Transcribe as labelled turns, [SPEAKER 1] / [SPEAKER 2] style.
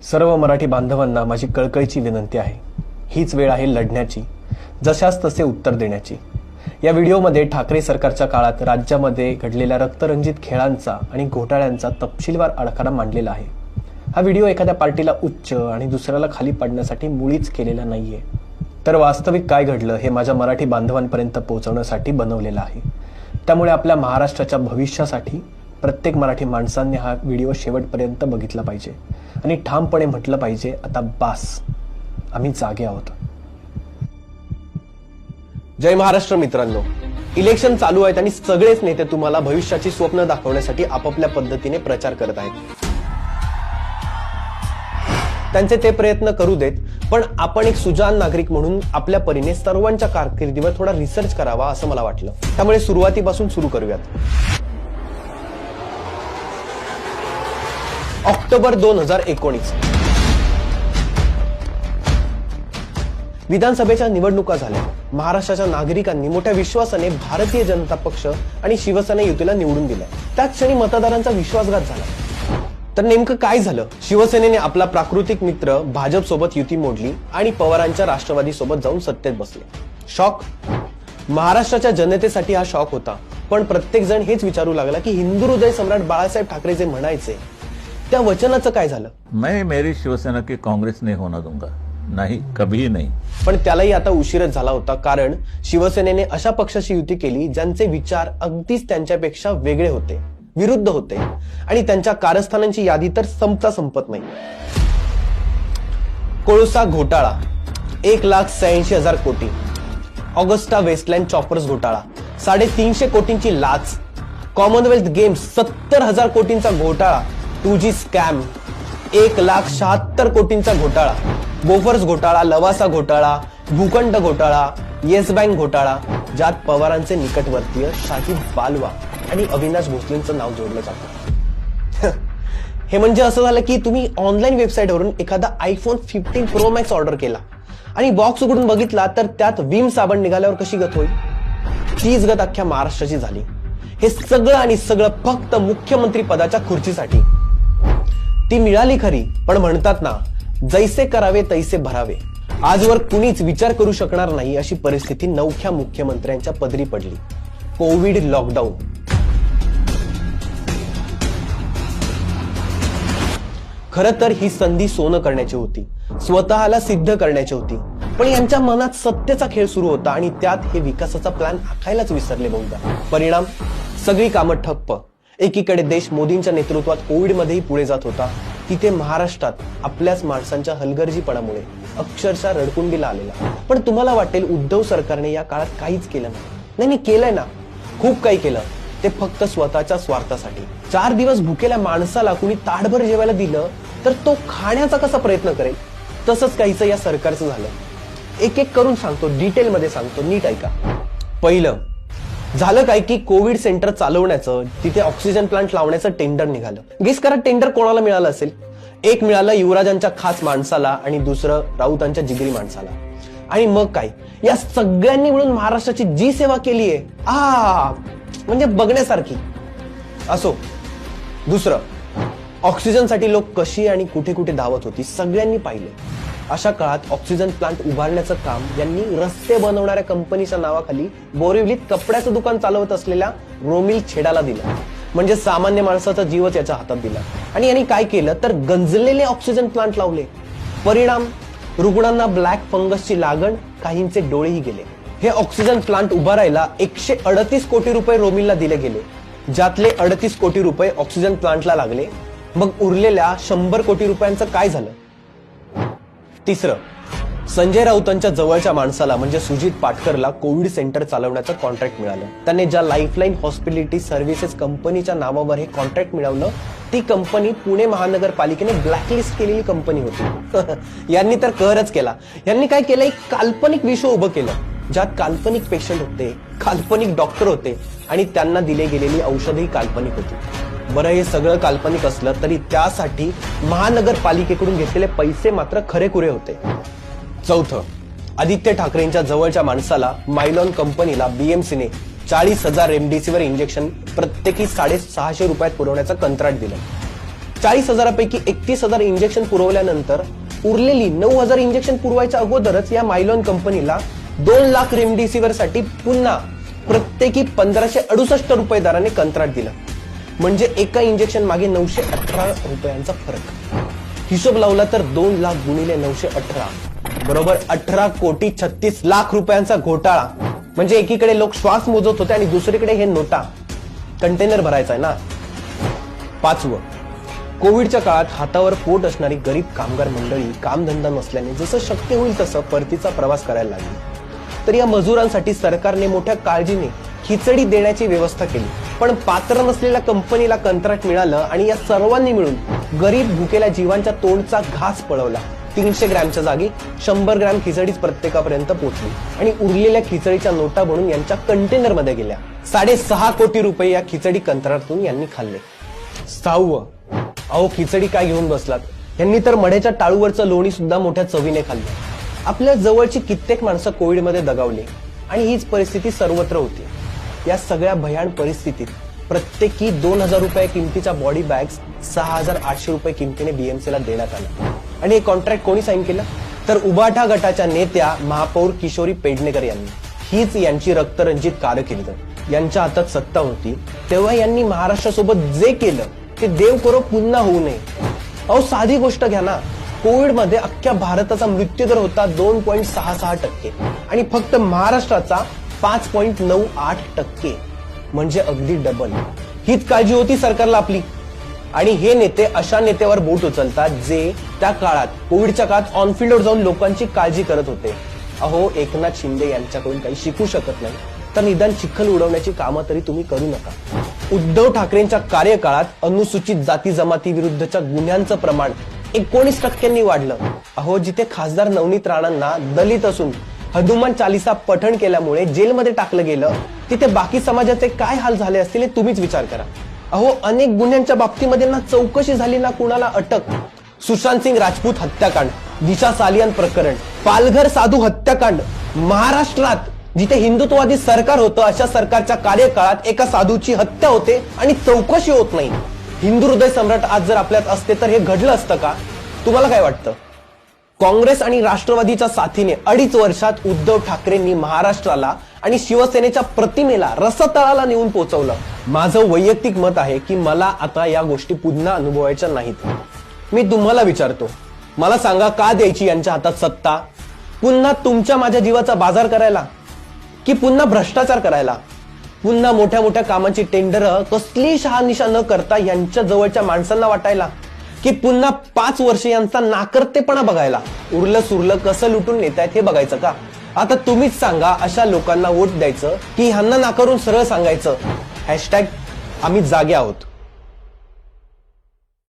[SPEAKER 1] सर्व मराठी बांधवांना माझी कळकळीची विनंती आहे. हीच वेळ आहे लढण्याची, जशास तसे उत्तर देण्याची. या व्हिडिओमध्ये ठाकरे सरकारच्या काळात राज्यामध्ये घडलेल्या रक्तरंजित खेळांचा आणि घोटाळ्यांचा तपशीलवार आराखडा मांडलेला आहे. हा व्हिडिओ एखाद्या पार्टीला उच्च आणि दुसऱ्याला खाली पाडण्यासाठी मुळीच केलेला नाहीये, तर वास्तविक काय घडलं हे माझ्या मराठी बांधवांपर्यंत पोहोचवण्यासाठी बनवलेला आहे. त्यामुळे आपल्या महाराष्ट्राच्या भविष्यासाठी प्रत्येक मराठी माणसांनी हा व्हिडिओ शेवटपर्यंत बघितला पाहिजे आणि ठामपणे म्हटलं पाहिजे, आता बास, आम्ही जागे आहोत. जय महाराष्ट्र मित्रांनो. इलेक्शन चालू आहेत आणि सगळेच नेते तुम्हाला भविष्याची स्वप्न दाखवण्यासाठी आपापल्या पद्धतीने प्रचार करत आहेत. त्यांचे ते प्रयत्न करू देत, पण आपण एक सुजाण नागरिक म्हणून आपल्या परीने सर्वांच्या कारकिर्दीवर थोडा रिसर्च करावा असं मला वाटलं. त्यामुळे सुरुवातीपासून सुरू करूयात. ऑक्टोबर 2019 विधानसभेच्या निवडणुका झाल्या. महाराष्ट्राच्या नागरिकांनी मोठ्या विश्वासाने भारतीय जनता पक्ष आणि शिवसेना युतीला निवडून दिलं. त्याच क्षणी मतदारांचा विश्वासघात झाला. तर नेमकं काय झालं? शिवसेनेने आपला प्राकृतिक मित्र भाजप सोबत युती मोडली आणि पवारांच्या राष्ट्रवादी सोबत जाऊन सत्तेत बसले. शॉक? महाराष्ट्राच्या जनतेसाठी हा शॉक होता. पण प्रत्येक जण हेच विचारू लागला की हिंदू हृदय सम्राट बाळासाहेब ठाकरे जे म्हणायचे त्या वचनाचं काय झालं?
[SPEAKER 2] मैं मेरी शिवसेना की कांग्रेस नहीं होना दूंगा, नाही, कभी नहीं.
[SPEAKER 1] पण त्यालाही आता उशीरच झाला होता, कारण शिवसेनेने अशा पक्षाशी युती केली ज्यांचे विचार अगदीच त्यांच्यापेक्षा वेगळे होते, विरुद्ध होते, आणि त्यांच्या कारस्थानांची यादी तर संपत नाही. कोळसा घोटाळा 1,86,000 कोटी, ऑगस्टा वेस्टलँड चॉपर्स घोटाळा 350 कोटींची लाच, कॉमनवेल्थ गेम्स 70,000 कोटींचा घोटाळा, 2G स्कॅम 1,76,000 कोटींचा घोटाळा, बोफर्स घोटाळा, लवासा घोटाळा, भूखंड घोटाळा, येस बँक घोटाळा, ज्यात पवारांचे निकटवर्तीय शाहिद बालवा आणि अविनाश भोसलेंचं नाव जोडलं जातं. हे म्हणजे असं झालं की तुम्ही ऑनलाईन वेबसाईटवरून एखादा आयफोन 15 प्रो मॅक्स ऑर्डर केला आणि बॉक्स उघडून बघितला तर त्यात विम साबण निघाल्यावर कशी गत होईल? तीच गत अख्ख्या महाराष्ट्राची झाली. हे सगळं आणि सगळं फक्त मुख्यमंत्री पदाच्या खुर्चीसाठी. ती मिळाली खरी, पण म्हणतात ना, जैसे करावे तैसे भरावे. आजवर कुणीच विचार करू शकणार नाही अशी परिस्थिती नवख्या मुख्यमंत्र्यांच्या पदरी पडली. Covid lockdown. खरं तर ही संधी सोनं करण्याची होती, स्वतःला सिद्ध करण्याची होती, पण यांच्या मनात सत्तेचा खेळ सुरू होता आणि त्यात हे विकासाचा प्लॅन आखायलाच विसरले बहुधा. परिणाम, सगळी कामं ठप्प. एकीकडे देश मोदींच्या नेतृत्वात कोविडमध्येही पुढे जात होता, तिथे महाराष्ट्रात आपल्याच माणसांच्या हलगर्जीपणामुळे अक्षरशः रडकुंडीला आलेला. पण तुम्हाला वाटेल उद्धव सरकारने या काळात काहीच केलं नाही. नाही, केलंय ना, खूप काही केलं. ते फक्त स्वतःच्या स्वार्थासाठी. 4 दिवस भुकेल्या माणसाला कुणी ताटभर जेवायला दिलं तर तो खाण्याचा कसा प्रयत्न करेल? तसंच काहीच या सरकारचं झालं. एक एक करून सांगतो, डिटेलमध्ये सांगतो, नीट ऐका. पहिलं झालं काय की कोविड सेंटर चालवण्याचं, तिथे ऑक्सिजन प्लांट लावण्याचं टेंडर निघालं. गेस करा टेंडर कोणाला मिळालं असेल? एक मिळालं युवराजांच्या खास माणसाला आणि दुसरं राऊतांच्या जिगरी माणसाला. आणि मग काय, या सगळ्यांनी मिळून महाराष्ट्राची जी सेवा केलीये, म्हणजे बघण्यासारखी. असो. दुसरं, ऑक्सिजनसाठी लोक कशी आणि कुठे कुठे धावत होती सगळ्यांनी पाहिले. अशा काळात ऑक्सिजन प्लांट उभारण्याचं काम यांनी रस्ते बनवणाऱ्या कंपनीच्या नावाखाली बोरिवलीत कपड्याचं दुकान चालवत असलेल्या रोमिल छेडाला दिलं. म्हणजे सामान्य माणसाचा जीवच याच्या हातात दिला. आणि यांनी काय केलं तर गंजलेले ऑक्सिजन प्लांट लावले. परिणाम, रुग्णांना ब्लॅक फंगसची लागण, काहींचे डोळेही गेले. हे ऑक्सिजन प्लांट उभारायला 138 कोटी रुपये रोमिलला दिले गेले, ज्यातले 38 कोटी रुपये ऑक्सिजन प्लांटला लागले. मग उरलेल्या 100 कोटी रुपयांचं काय झालं? तिसरं, संजय राऊतांच्या जवळच्या माणसाला म्हणजे सुजित पाटकरला कोविड सेंटर चालवण्याचं कॉन्ट्रॅक्ट मिळालं. त्याने ज्या लाईफलाईन हॉस्पिटॅलिटी सर्व्हिसेस कंपनीच्या नावावर हे कॉन्ट्रॅक्ट मिळवलं, ती कंपनी पुणे महानगरपालिकेने ब्लॅकलिस्ट केलेली कंपनी होती. यांनी तर कहरच केला. यांनी काय केलं, एक काल्पनिक विश्व उभं केलं, ज्यात काल्पनिक पेशंट होते, काल्पनिक डॉक्टर होते आणि त्यांना दिली गेलेली औषधही काल्पनिक होती. बरं, हे सगळं काल्पनिक असलं तरी त्यासाठी महानगरपालिकेकडून घेतलेले पैसे मात्र खरेखुरे होते. चौथं, आदित्य ठाकरेंच्या जवळच्या माणसाला मायलॉन कंपनीला बीएमसीने 40,000 रेमडेसिवीर इंजेक्शन प्रत्येकी 650 रुपयात पुरवण्याचं कंत्राट दिलं. 40,000पैकी 31,000 इंजेक्शन पुरवल्यानंतर उरलेली 9,000 इंजेक्शन पुरवायच्या अगोदरच या मायलॉन कंपनीला 2 लाख रेमडेसिवीर साठी पुन्हा प्रत्येकी 1,568 रुपये दराने कंत्राट दिलं. म्हणजे एका इंजेक्शन मागे 918 रुपयांचा फरक. हिशोब लावला तर 2 लाख गुणिले 918 बरोबर 18,36,00,000 रुपयांचा घोटाळा. म्हणजे एकीकडे लोक श्वास मोजत होते आणि दुसरीकडे हे नोटा कंटेनर भरायचा आहे ना. 5. कोविडच्या काळात हातावर पोट असणारी गरीब कामगार मंडळी कामधंदा नसल्याने जसं शक्य होईल तसं परतीचा प्रवास करायला लागली. तर या मजुरांसाठी सरकारने मोठ्या काळजीने खिचडी देण्याची व्यवस्था केली. पण पात्र नसलेल्या कंपनीला कंत्राट मिळालं आणि या सर्वांनी मिळून गरीब भुकेल्या जीवांच्या तोंडचा घास पळवला. 300 ग्रॅमच्या जागी 100 ग्रॅम खिचडीच प्रत्येकापर्यंत पोहोचली आणि उरलेल्या खिचडीच्या नोटा बनून यांच्या कंटेनरमध्ये गेल्या. 6.5 कोटी रुपये या खिचडी कंत्राटातून यांनी खाल्ले. 6. अहो खिचडी काय घेऊन बसलात, यांनी तर मढ्याच्या टाळूवरचं लोणी सुद्धा मोठ्या चवीने खाल्लं. आपल्या जवळची कित्येक माणसं कोविडमध्ये दगावली आणि हीच परिस्थिती सर्वत्र होती. या सगळ्या भयान परिस्थितीत प्रत्येकी 2,000 रुपये किमतीच्या बॉडी बॅग्स 6,800 रुपये किमतीने बीएमसीला देण्यात आल्या. आणि हे कॉन्ट्रॅक्ट कोणी साईन केलं तर उबाठा गटाच्या नेत्या महापौर किशोरी पेडणेकर यांनी. हीच यांची रक्तरंजित कारकीर्द. यांच्या हातात सत्ता होती तेव्हा यांनी महाराष्ट्रासोबत जे केलं ते देव करो पुन्हा होऊ नये. अहो साधी गोष्ट घ्या ना, कोविडमध्ये अख्ख्या भारताचा मृत्यूदर होता 2.66% आणि फक्त महाराष्ट्राचा 5.98%. म्हणजे अगदी डबल. हीच काळजी होती सरकारला आपली. आणि हे नेते अशा नेत्यावर बोट उचलतात जे त्या काळात कोविडच्या काळात ऑनफिल्डवर जाऊन लोकांची काळजी करत होते. अहो एकनाथ शिंदे यांच्याकडून काही शिकू शकत नाही तर निदान चिखल उडवण्याची कामं तरी तुम्ही करू नका. उद्धव ठाकरेंच्या कार्यकाळात अनुसूचित जाती जमाती विरुद्धच्या गुन्ह्यांचं प्रमाण 19% वाढलं. अहो जिथे खासदार नवनीत राणांना दलित असून हनुमान चालिसा पठण केल्यामुळे जेलमध्ये टाकलं गेलं तिथे बाकी समाजाचे काय हाल झाले असतील हे तुम्हीच विचार करा. अहो अनेक गुन्ह्यांच्या बाबतीमध्ये ना चौकशी झाली ना कुणाला अटक. सुशांत सिंग राजपूत हत्याकांड, दिशा सालियान प्रकरण, पालघर साधू हत्याकांड. महाराष्ट्रात जिथे हिंदुत्ववादी सरकार होतं अशा सरकारच्या कार्यकाळात एका साधूची हत्या होते आणि चौकशी होत नाही. हिंदू हृदय सम्राट आज जर आपल्यात असते तर हे घडलं असतं का? तुम्हाला काय वाटतं? काँग्रेस आणि राष्ट्रवादीच्या साथीने 2.5 वर्षात उद्धव ठाकरेंनी महाराष्ट्राला आणि शिवसेनेच्या प्रतिमेला रसतळाला नेऊन पोहोचवलं. माझं वैयक्तिक मत आहे की मला आता या गोष्टी पुन्हा अनुभवायच्या नाहीत. मी तुम्हाला विचारतो, मला सांगा का द्यायची यांच्या हातात सत्ता? पुन्हा तुमच्या माझ्या जीवाचा बाजार करायला की पुन्हा भ्रष्टाचार करायला? पुन्हा मोठ्या मोठ्या कामांची टेंडर कसली शहानिशा न करता यांच्या जवळच्या माणसांना वाटायला की पुन्हा 5 वर्ष यांचा नाकर्तेपणा बघायला? उरलं सुरलं कसं लुटून नेतायत हे बघायचं का? आता तुम्हीच सांगा, अशा लोकांना वोट द्यायचं की ह्यांना नाकारून सरळ सांगायचं # आम्ही जागे आहोत.